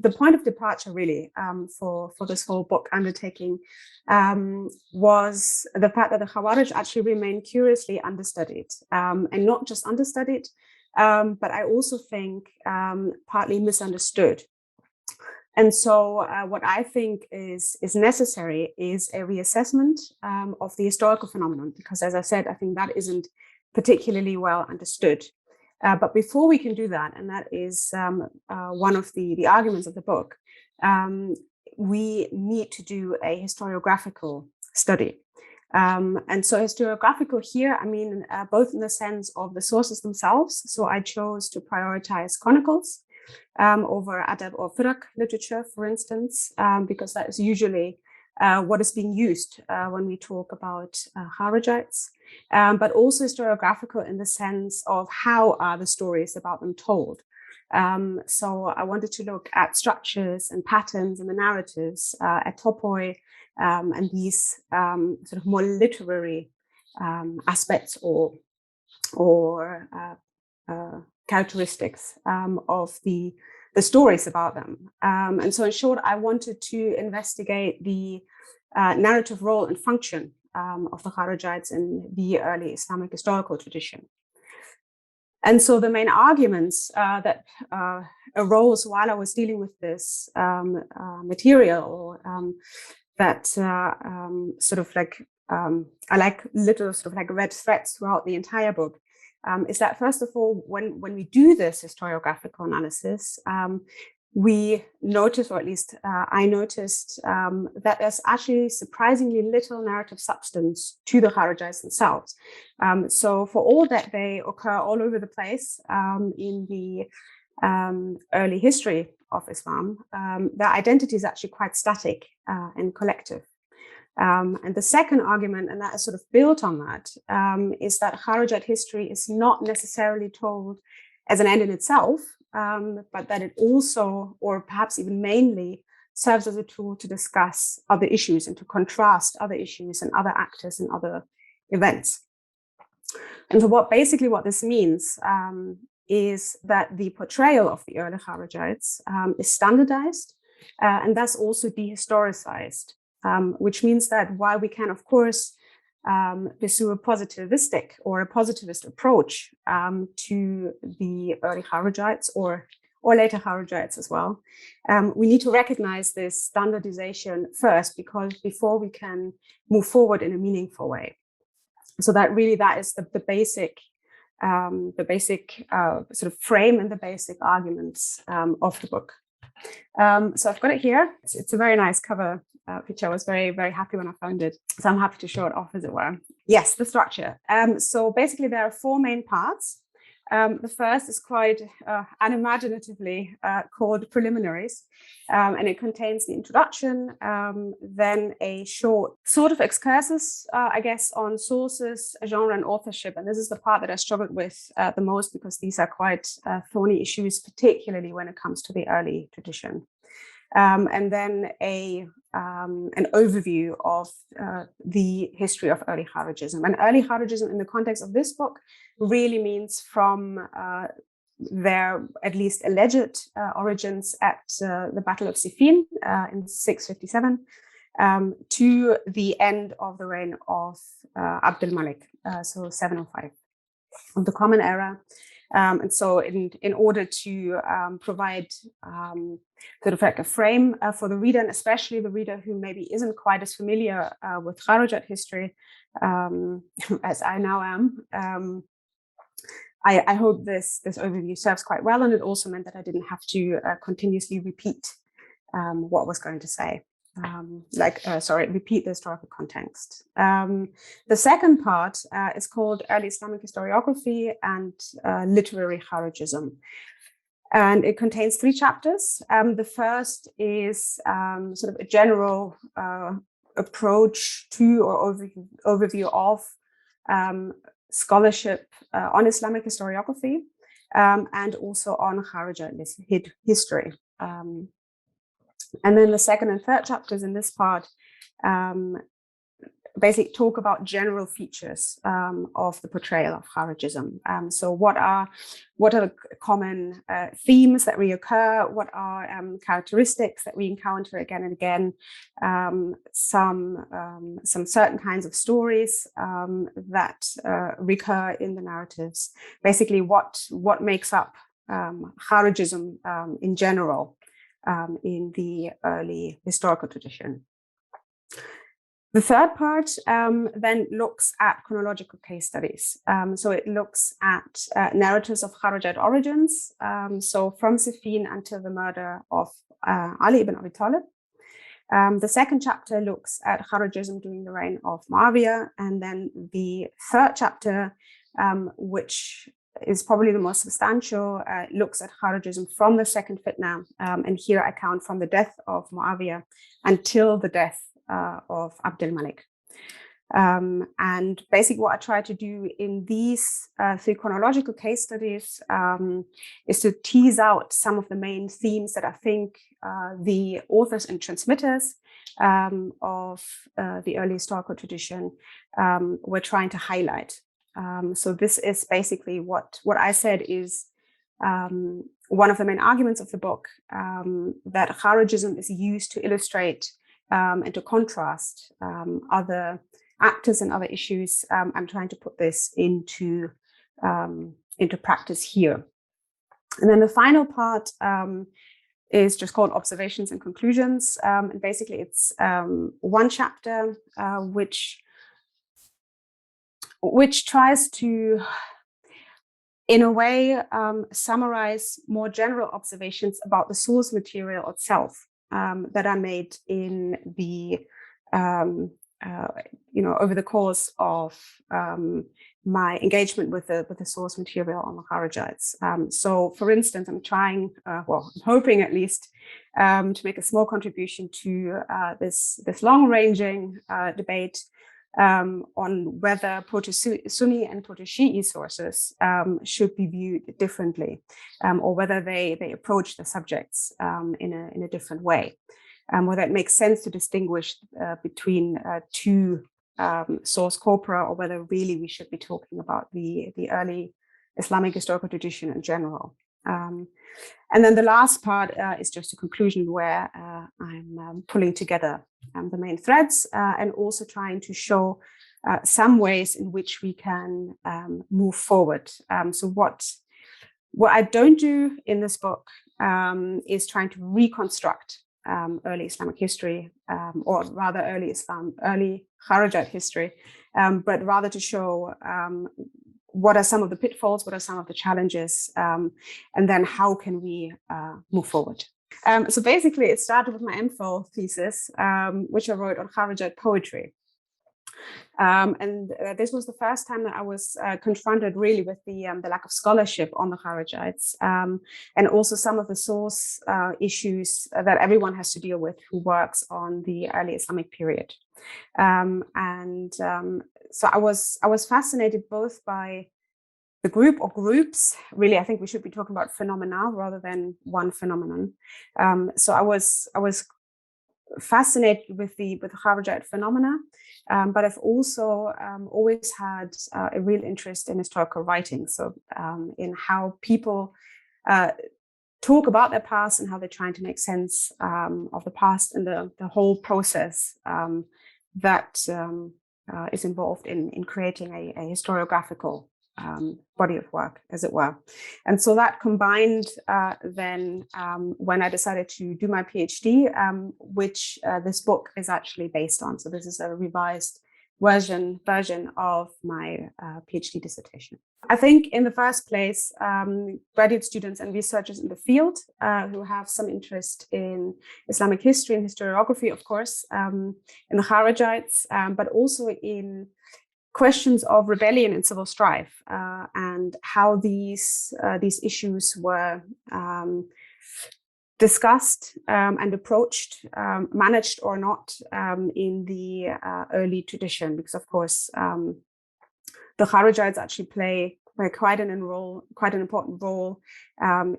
the point of departure really for this whole book undertaking was the fact that the Khawarij actually remain curiously understudied, and not just understudied, but I also think partly misunderstood. And so what I think is necessary is a reassessment of the historical phenomenon, because as I said, I think that isn't particularly well understood. But before we can do that, and that is one of the arguments of the book, we need to do a historiographical study. And so historiographical here, I mean, both in the sense of the sources themselves. So I chose to prioritize chronicles over adab or fiqh literature, for instance, because that is usually what is being used when we talk about Khārijites, but also historiographical in the sense of how are the stories about them told. So I wanted to look at structures and patterns in the narratives, at topoi, and these sort of more literary aspects or characteristics of the stories about them. And so in short, I wanted to investigate the narrative role and function of the Khārijites in the early Islamic historical tradition. And so the main arguments that arose while I was dealing with this material, that sort of like, I like little sort of like red threads throughout the entire book, is that first of all, when we do this historiographical analysis, we notice, or at least I noticed, that there's actually surprisingly little narrative substance to the Khārijites themselves. So for all that they occur all over the place in the early history of Islam, their identity is actually quite static and collective. And the second argument, and that is sort of built on that, is that Khārijite history is not necessarily told as an end in itself, but that it also, or perhaps even mainly, serves as a tool to discuss other issues and to contrast other issues and other actors and other events. And so what this means is that the portrayal of the early Khārijites is standardized and thus also dehistoricized. Which means that while we can, of course, pursue a positivistic or a positivist approach to the early Khārijites or later Khārijites as well, we need to recognize this standardization first, because before we can move forward in a meaningful way. So that is the basic sort of frame and the basic arguments of the book. So I've got it here. It's a very nice cover picture. I was very, very happy when I found it. So I'm happy to show it off, as it were. Yes, the structure. So basically there are four main parts. The first is quite unimaginatively called preliminaries, and it contains the introduction, then a short sort of excursus, I guess, on sources, genre, and authorship. And this is the part that I struggled with the most, because these are quite thorny issues, particularly when it comes to the early tradition. And then an overview of the history of early Khārijism. And early Khārijism in the context of this book really means from their at least alleged origins at the Battle of Siffin in 657 to the end of the reign of Abd al-Malik, so 705 of the Common Era. And so in order to provide sort of like a frame for the reader, and especially the reader who maybe isn't quite as familiar with Khārijite history as I now am, I hope this overview serves quite well. And it also meant that I didn't have to continuously repeat what I was going to say. Repeat the historical context. The second part is called Early Islamic Historiography and Literary Khārijism. And it contains 3 chapters. The first is sort of a general approach to or overview of scholarship on Islamic historiography and also on Khārijite history. And then the second and third chapters in this part basically talk about general features of the portrayal of Kharijism. So what are the common themes that reoccur? What are characteristics that we encounter again and again? Some certain kinds of stories that recur in the narratives. Basically, what makes up Kharijism in general in the early historical tradition. The third part then looks at chronological case studies. So it looks at narratives of Kharijite origins, so from Siffin until the murder of Ali ibn Abi Talib. The second chapter looks at Kharijism during the reign of Muawiyah, and then the third chapter, which is probably the most substantial, looks at Kharijism from the second fitna, and here I count from the death of Muawiyah until the death of Abdul Malik. And basically what I try to do in these three chronological case studies is to tease out some of the main themes that I think the authors and transmitters of the early historical tradition were trying to highlight. So this is basically what I said is one of the main arguments of the book, that Kharijism is used to illustrate and to contrast other actors and other issues. I'm trying to put this into practice here. And then the final part is just called Observations and Conclusions. And basically it's one chapter which tries to, in a way, summarize more general observations about the source material itself that are made in the, over the course of my engagement with the source material on the Khārijites. So, for instance, I'm trying, I'm hoping at least, to make a small contribution to this long-ranging debate on whether proto-Sunni and proto-Shi'i sources should be viewed differently, or whether they approach the subjects in a different way, whether it makes sense to distinguish between two source corpora, or whether really we should be talking about the early Islamic historical tradition in general. And then the last part is just a conclusion where I'm pulling together the main threads and also trying to show some ways in which we can move forward. So what I don't do in this book is trying to reconstruct early Islamic history, or rather early Kharijite history, but rather to show what are some of the pitfalls, what are some of the challenges, and then how can we move forward. So basically, it started with my MPhil thesis, which I wrote on Kharijite poetry. And this was the first time that I was confronted really with the lack of scholarship on the Khārijites, and also some of the source issues that everyone has to deal with who works on the early Islamic period. So I was fascinated both by the group or groups. Really, I think we should be talking about phenomena rather than one phenomenon. So I was fascinated with the Khārijite phenomena, but I've also always had a real interest in historical writing. So in how people talk about their past and how they're trying to make sense of the past and the whole process that is involved in creating a historiographical body of work, as it were. And so that combined then when I decided to do my PhD, which this book is actually based on. So this is a revised version of my PhD dissertation. I think in the first place, graduate students and researchers in the field who have some interest in Islamic history and historiography, of course, in the Khārijites, but also in questions of rebellion and civil strife, and how these issues were discussed and approached, managed or not, in the early tradition, because of course the Khārijites actually play play quite an important role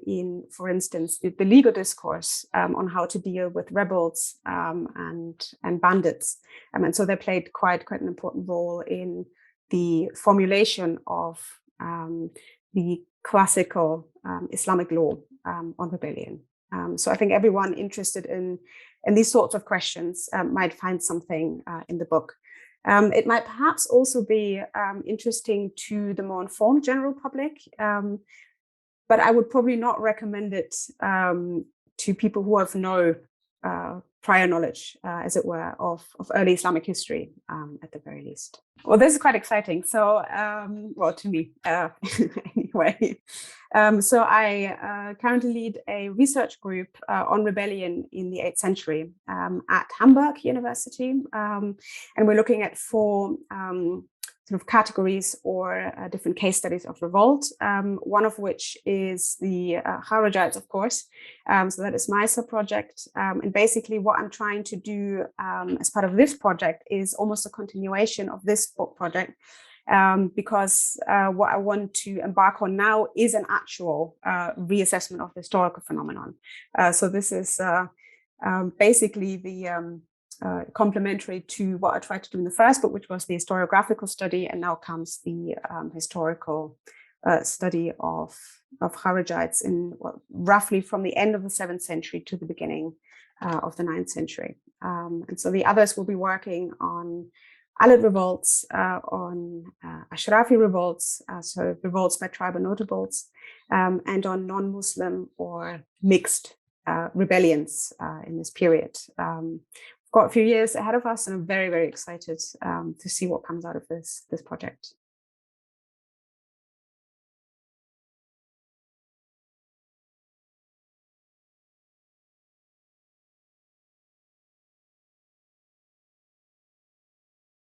in, for instance, the legal discourse on how to deal with rebels and bandits. And so they played quite an important role in the formulation of the classical Islamic law on rebellion. So I think everyone interested in these sorts of questions might find something in the book. It might perhaps also be interesting to the more informed general public, but I would probably not recommend it to people who have no prior knowledge, as it were, of early Islamic history, at the very least. Well, this is quite exciting. So, well, to me, anyway. So I currently lead a research group on rebellion in the 8th century at Hamburg University. And we're looking at 4 sort of categories or different case studies of revolt, one of which is the Khārijites, of course. So that is my sub-project. And basically what I'm trying to do as part of this project is almost a continuation of this book project, because what I want to embark on now is an actual reassessment of the historical phenomenon. So this is basically the complementary to what I tried to do in the first book, which was the historiographical study, and now comes the historical study of Khārijites in roughly from the end of the 7th century to the beginning of the 9th century. And so the others will be working on Alid revolts, on Ashrafi revolts, so revolts by tribal notables, and on non-Muslim or mixed rebellions in this period. Got a few years ahead of us, and I'm very, very excited to see what comes out of this project.